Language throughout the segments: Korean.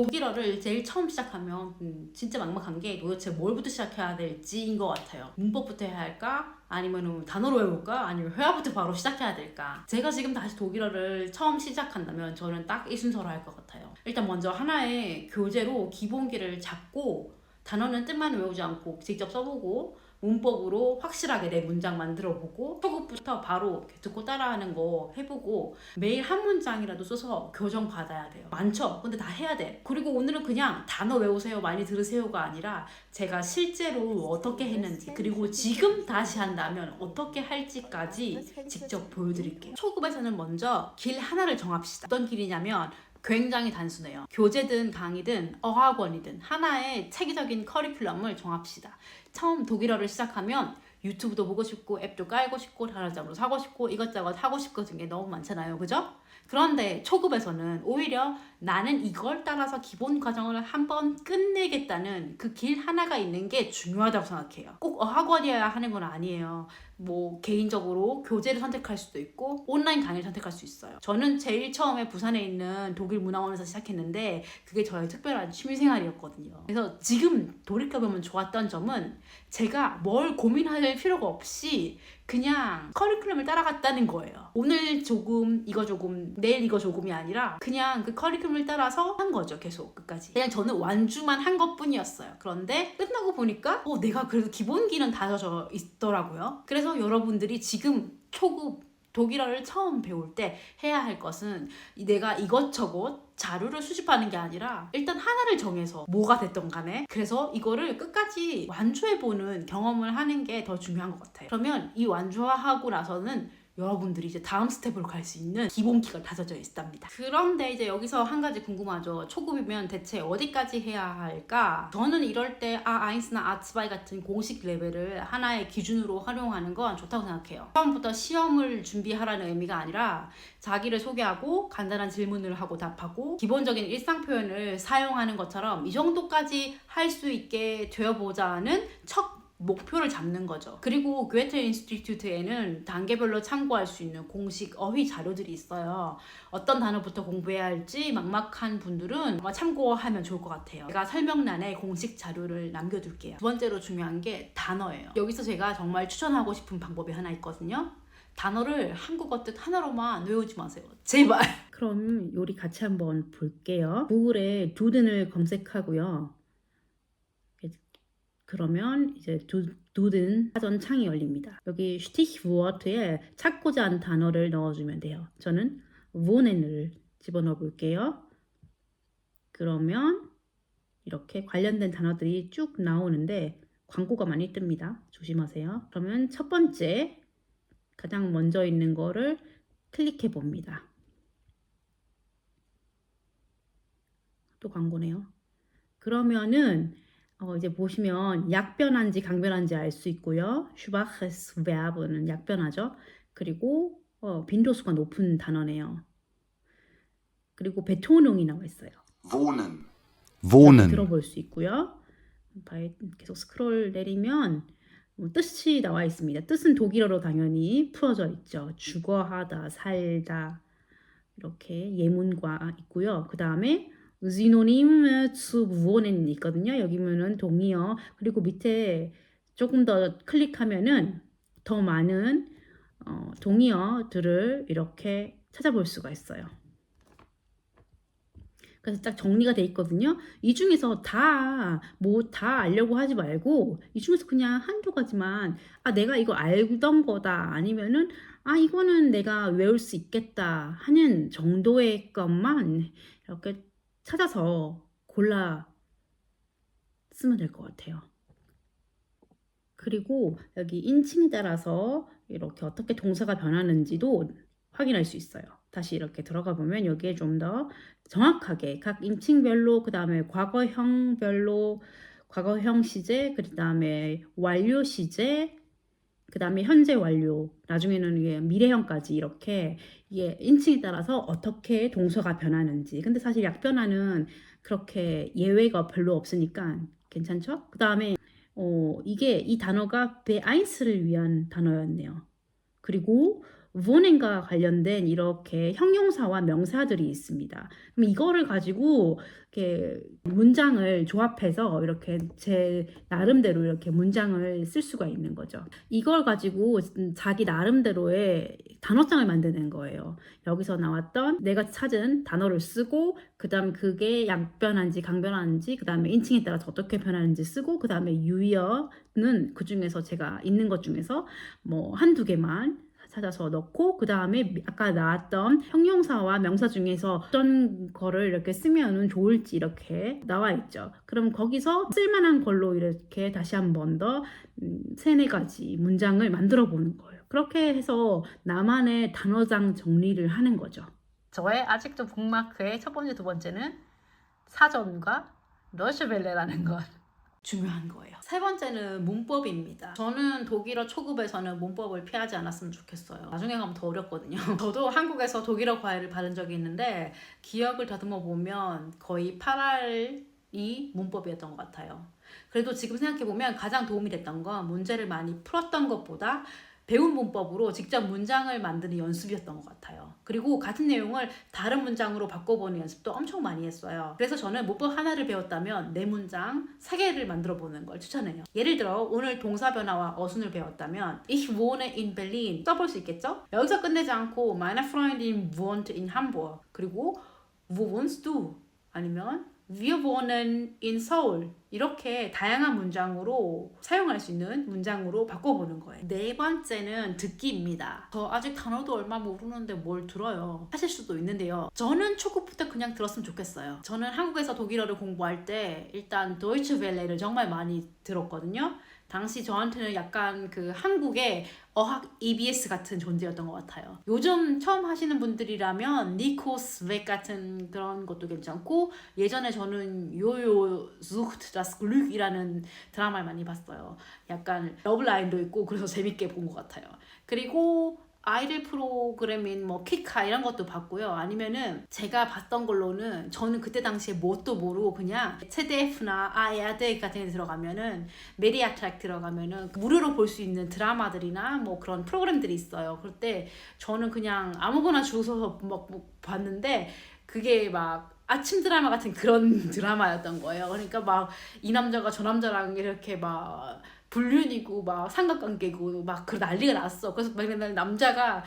독일어를 제일 처음 시작하면 진짜 막막한 게 도대체 뭘부터 시작해야 될지인 것 같아요. 문법부터 해야 할까? 아니면 단어로 외울까? 아니면 회화부터 바로 시작해야 될까? 제가 지금 다시 독일어를 처음 시작한다면 저는 딱 이 순서로 할 것 같아요. 일단 먼저 하나의 교재로 기본기를 잡고 단어는 뜻만 외우지 않고 직접 써보고 문법으로 확실하게 내 문장 만들어보고 초급부터 바로 듣고 따라하는 거 해보고 매일 한 문장이라도 써서 교정 받아야 돼요. 많죠? 근데 다 해야 돼. 그리고 오늘은 그냥 단어 외우세요 많이 들으세요가 아니라 제가 실제로 어떻게 했는지 그리고 지금 다시 한다면 어떻게 할지까지 직접 보여드릴게요. 초급에서는 먼저 길 하나를 정합시다. 어떤 길이냐면 굉장히 단순해요. 교재든 강의든 어학원이든 하나의 체계적인 커리큘럼을 정합시다. 처음 독일어를 시작하면 유튜브도 보고 싶고 앱도 깔고 싶고 단어장도 사고 싶고 이것저것 하고 싶거든 게 너무 많잖아요. 그죠? 그런데 초급에서는 오히려 나는 이걸 따라서 기본 과정을 한번 끝내겠다는 그 길 하나가 있는 게 중요하다고 생각해요. 꼭 어학원이어야 하는 건 아니에요. 뭐 개인적으로 교재를 선택할 수도 있고 온라인 강의를 선택할 수 있어요. 저는 제일 처음에 부산에 있는 독일 문화원에서 시작했는데 그게 저의 특별한 취미생활이었거든요. 그래서 지금 돌이켜보면 좋았던 점은 제가 뭘 고민할 필요가 없이 그냥 커리큘럼을 따라갔다는 거예요. 오늘 조금 이거 조금 내일 이거 조금이 아니라 그냥 그 커리큘럼을 따라서 한 거죠. 계속 끝까지. 그냥 저는 완주만 한 것뿐이었어요. 그런데 끝나고 보니까 내가 그래도 기본기는 다져져 있더라고요. 그래서 여러분들이 지금 초급 독일어를 처음 배울 때 해야 할 것은 내가 이것저것 자료를 수집하는 게 아니라 일단 하나를 정해서 뭐가 됐던 간에 그래서 이거를 끝까지 완주해보는 경험을 하는 게 더 중요한 것 같아요. 그러면 이 완주하고 나서는 여러분들이 이제 다음 스텝으로 갈 수 있는 기본기가 다져져 있답니다. 그런데 이제 여기서 한 가지 궁금하죠. 초급이면 대체 어디까지 해야 할까? 저는 이럴 때 아인스나 A2 같은 공식 레벨을 하나의 기준으로 활용하는 건 좋다고 생각해요. 처음부터 시험을 준비하라는 의미가 아니라 자기를 소개하고 간단한 질문을 하고 답하고 기본적인 일상 표현을 사용하는 것처럼 이 정도까지 할 수 있게 되어보자는 첫 목표를 잡는 거죠. 그리고 괴테 인스티튜트에는 단계별로 참고할 수 있는 공식 어휘 자료들이 있어요. 어떤 단어부터 공부해야 할지 막막한 분들은 참고하면 좋을 것 같아요. 제가 설명란에 공식 자료를 남겨둘게요. 두 번째로 중요한 게 단어예요. 여기서 제가 정말 추천하고 싶은 방법이 하나 있거든요. 단어를 한국어 뜻 하나로만 외우지 마세요. 제발. 그럼 요리 같이 한번 볼게요. 구글에 두든을 검색하고요. 그러면 이제 두든 사전 창이 열립니다. 여기 슈티히워트에 찾고자 하는 단어를 넣어주면 돼요. 저는 wohnen을 집어넣어 볼게요. 그러면 이렇게 관련된 단어들이 쭉 나오는데 광고가 많이 뜹니다. 조심하세요. 그러면 첫 번째 가장 먼저 있는 거를 클릭해 봅니다. 또 광고네요. 그러면은 이제 보시면 약변한지 강변한지 알 수 있고요. schwaches Verb는 약변하죠. 그리고 빈도수가 높은 단어네요. 그리고 Betonung이 나와 있어요. wohnen, 이렇게 wohnen, 들어볼 수 있고요. 계속 스크롤 내리면 뜻이 나와 있습니다. 뜻은 독일어로 당연히 풀어져 있죠. 주거하다, 살다 이렇게 예문과 있고요. 그 다음에 Synonym zu wohnen 있거든요. 여기면은 동의어 그리고 밑에 조금 더 클릭하면은 더 많은 동의어들을 이렇게 찾아볼 수가 있어요. 그래서 딱 정리가 돼 있거든요. 이 중에서 다 알려고 하지 말고 이 중에서 그냥 한두 가지만 내가 이거 알던 거다 아니면은 이거는 내가 외울 수 있겠다 하는 정도의 것만 이렇게 찾아서 골라 쓰면 될 것 같아요. 그리고 여기 인칭에 따라서 이렇게 어떻게 동사가 변하는지도 확인할 수 있어요. 다시 이렇게 들어가 보면 여기에 좀 더 정확하게 각 인칭별로 그 다음에 과거형별로 과거형 시제 그 다음에 완료 시제 그 다음에 현재 완료 나중에는 이게 미래형까지 이렇게 이게 인칭에 따라서 어떻게 동사가 변하는지 근데 사실 약변화는 그렇게 예외가 별로 없으니까 괜찮죠? 그 다음에 이게 이 단어가 베아인스를 위한 단어였네요. 그리고 wohnen과 관련된 이렇게 형용사와 명사들이 있습니다. 그럼 이거를 가지고 이렇게 문장을 조합해서 이렇게 제 나름대로 이렇게 문장을 쓸 수가 있는 거죠. 이걸 가지고 자기 나름대로의 단어장을 만드는 거예요. 여기서 나왔던 내가 찾은 단어를 쓰고 그다음 그게 약변한지 강변한지 그다음에 인칭에 따라서 어떻게 변하는지 쓰고 그다음에 유의어는 그 중에서 제가 있는 것 중에서 뭐 한두 개만 찾아서 넣고 그 다음에 아까 나왔던 형용사와 명사 중에서 어떤 거를 이렇게 쓰면 좋을지 이렇게 나와 있죠. 그럼 거기서 쓸만한 걸로 이렇게 다시 한 번 더 세네 가지 문장을 만들어 보는 거예요. 그렇게 해서 나만의 단어장 정리를 하는 거죠. 저의 아직도 북마크의 첫 번째, 두 번째는 사전과 러시벨레라는 것. 중요한 거예요. 세 번째는 문법입니다. 저는 독일어 초급에서는 문법을 피하지 않았으면 좋겠어요. 나중에 가면 더 어렵거든요. 저도 한국에서 독일어 과외를 받은 적이 있는데 기억을 다듬어 보면 거의 8할이 문법이었던 것 같아요. 그래도 지금 생각해보면 가장 도움이 됐던 건 문제를 많이 풀었던 것보다 배운 문법으로 직접 문장을 만드는 연습이었던 것 같아요. 그리고 같은 내용을 다른 문장으로 바꿔보는 연습도 엄청 많이 했어요. 그래서 저는 문법 하나를 배웠다면 내 문장 3개를 만들어 보는 걸 추천해요. 예를 들어 오늘 동사 변화와 어순을 배웠다면 Ich wohne in Berlin 써볼 수 있겠죠? 여기서 끝내지 않고 Meine Freundin wohnt in Hamburg 그리고 Wo wohnst du? 아니면 Wir wohnen in Seoul 이렇게 다양한 문장으로 사용할 수 있는 문장으로 바꿔보는 거예요. 네 번째는 듣기입니다. 저 아직 단어도 얼마 모르는데 뭘 들어요. 하실 수도 있는데요. 저는 초급부터 그냥 들었으면 좋겠어요. 저는 한국에서 독일어를 공부할 때 일단 도이치 벨레를 정말 많이 들었거든요. 당시 저한테는 약간 그 한국의 어학 EBS 같은 존재였던 것 같아요. 요즘 처음 하시는 분들이라면 니코스 웩 같은 그런 것도 괜찮고 예전에 저는 요요 sucht das Glück이라는 드라마를 많이 봤어요. 약간 러브라인도 있고 그래서 재밌게 본 것 같아요. 그리고 아이들 프로그램인 뭐 키카 이런 것도 봤고요. 아니면은 제가 봤던 걸로는 저는 그때 당시에 뭣도 모르고 그냥 ZDF나 ARD 같은 데 들어가면은 메디아트랙 들어가면은 무료로 볼 수 있는 드라마들이나 뭐 그런 프로그램들이 있어요. 그럴 때 저는 그냥 아무거나 주워서 막 봤는데 그게 막 아침 드라마 같은 그런 드라마였던 거예요. 그러니까 막 이 남자가 저 남자랑 이렇게 막 불륜이고 막 삼각관계고 막 그 난리가 났어. 그래서 맨날 남자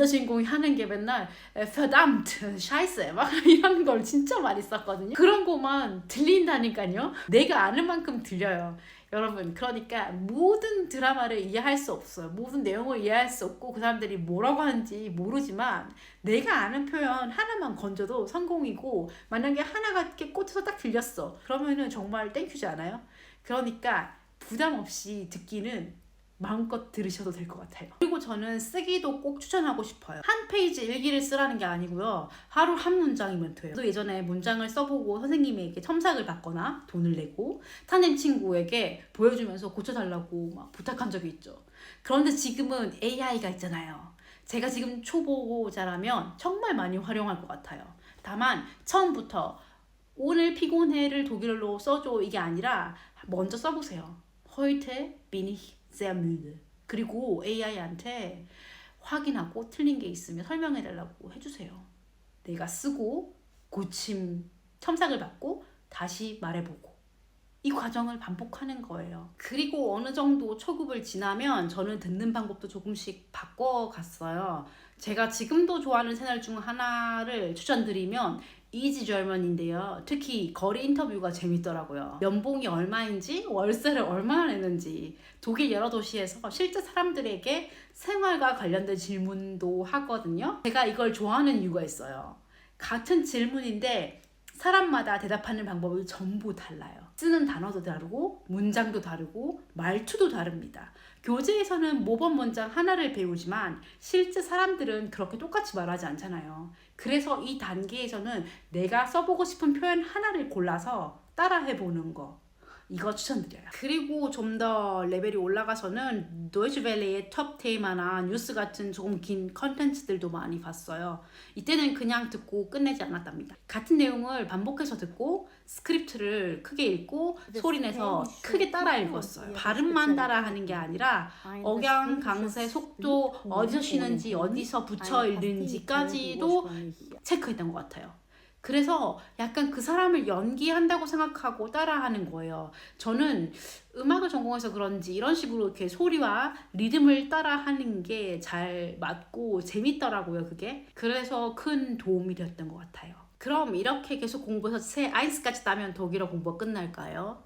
주인공이 하는 게 맨날 verdammt, scheiße 막 이런 걸 진짜 많이 썼거든요. 그런 거만 들린다니까요. 내가 아는 만큼 들려요. 여러분 그러니까 모든 드라마를 이해할 수 없어요. 모든 내용을 이해할 수 없고 그 사람들이 뭐라고 하는지 모르지만 내가 아는 표현 하나만 건져도 성공이고 만약에 하나가 이렇게 꽂혀서 딱 들렸어. 그러면은 정말 땡큐지 않아요? 그러니까 부담 없이 듣기는 마음껏 들으셔도 될 것 같아요. 그리고 저는 쓰기도 꼭 추천하고 싶어요. 한 페이지 일기를 쓰라는 게 아니고요. 하루 한 문장이면 돼요. 저도 예전에 문장을 써보고 선생님에게 첨삭을 받거나 돈을 내고 타는 친구에게 보여주면서 고쳐달라고 막 부탁한 적이 있죠. 그런데 지금은 AI가 있잖아요. 제가 지금 초보자라면 정말 많이 활용할 것 같아요. 다만 처음부터 오늘 피곤해를 독일어로 써줘 이게 아니라 먼저 써보세요. Heute bin ich sehr müde. 그리고 AI한테 확인하고 틀린 게 있으면 설명해달라고 해주세요. 내가 쓰고 고침 첨삭을 받고 다시 말해보고 이 과정을 반복하는 거예요. 그리고 어느 정도 초급을 지나면 저는 듣는 방법도 조금씩 바꿔갔어요. 제가 지금도 좋아하는 채널 중 하나를 추천드리면 이지 절먼인데요. 특히 거리 인터뷰가 재밌더라고요. 연봉이 얼마인지 월세를 얼마나 내는지 독일 여러 도시에서 실제 사람들에게 생활과 관련된 질문도 하거든요. 제가 이걸 좋아하는 이유가 있어요. 같은 질문인데 사람마다 대답하는 방법이 전부 달라요. 쓰는 단어도 다르고 문장도 다르고 말투도 다릅니다. 교재에서는 모범 문장 하나를 배우지만 실제 사람들은 그렇게 똑같이 말하지 않잖아요. 그래서 이 단계에서는 내가 써보고 싶은 표현 하나를 골라서 따라해보는 거 이거 추천드려요. 그리고 좀 더 레벨이 올라가서는 도이치벨레의 톱 테이마나 뉴스 같은 조금 긴 컨텐츠들도 많이 봤어요. 이때는 그냥 듣고 끝내지 않았답니다. 같은 내용을 반복해서 듣고 스크립트를 크게 읽고 소리내서 크게 따라 읽었어요. 발음만 따라하는 게 아니라 억양, 강세, 속도, 어디서 쉬는지, 어디서 붙여 읽는지까지도 체크했던 것 같아요. 그래서 약간 그 사람을 연기한다고 생각하고 따라하는 거예요. 저는 음악을 전공해서 그런지 이런 식으로 이렇게 소리와 리듬을 따라하는 게 잘 맞고 재밌더라고요, 그게. 그래서 큰 도움이 되었던 것 같아요. 그럼 이렇게 계속 공부해서 새 아이스까지 따면 독일어 공부가 끝날까요?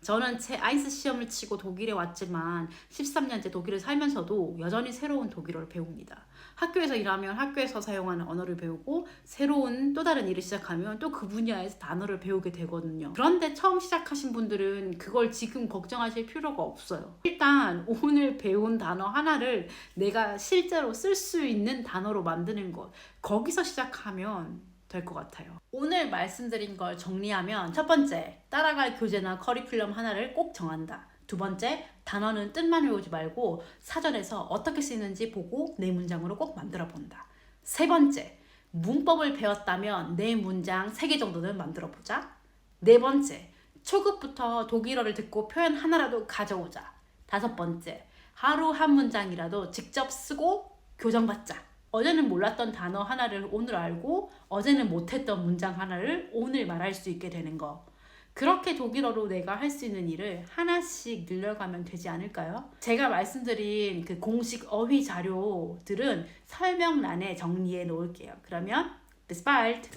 저는 제 아이스 시험을 치고 독일에 왔지만 13년째 독일에 살면서도 여전히 새로운 독일어를 배웁니다. 학교에서 일하면 학교에서 사용하는 언어를 배우고 새로운 또 다른 일을 시작하면 또 그 분야에서 단어를 배우게 되거든요. 그런데 처음 시작하신 분들은 그걸 지금 걱정하실 필요가 없어요. 일단 오늘 배운 단어 하나를 내가 실제로 쓸 수 있는 단어로 만드는 것, 거기서 시작하면 될 것 같아요. 오늘 말씀드린 걸 정리하면 첫 번째, 따라갈 교재나 커리큘럼 하나를 꼭 정한다. 두 번째, 단어는 뜻만 외우지 말고 사전에서 어떻게 쓰이는지 보고 내 문장으로 꼭 만들어 본다. 세 번째, 문법을 배웠다면 내 문장 3개 정도는 만들어 보자. 네 번째, 초급부터 독일어를 듣고 표현 하나라도 가져오자. 다섯 번째, 하루 한 문장이라도 직접 쓰고 교정받자. 어제는 몰랐던 단어 하나를 오늘 알고 어제는 못했던 문장 하나를 오늘 말할 수 있게 되는 거. 그렇게 독일어로 내가 할 수 있는 일을 하나씩 늘려가면 되지 않을까요? 제가 말씀드린 그 공식 어휘 자료들은 설명란에 정리해 놓을게요. 그러면 bis bald!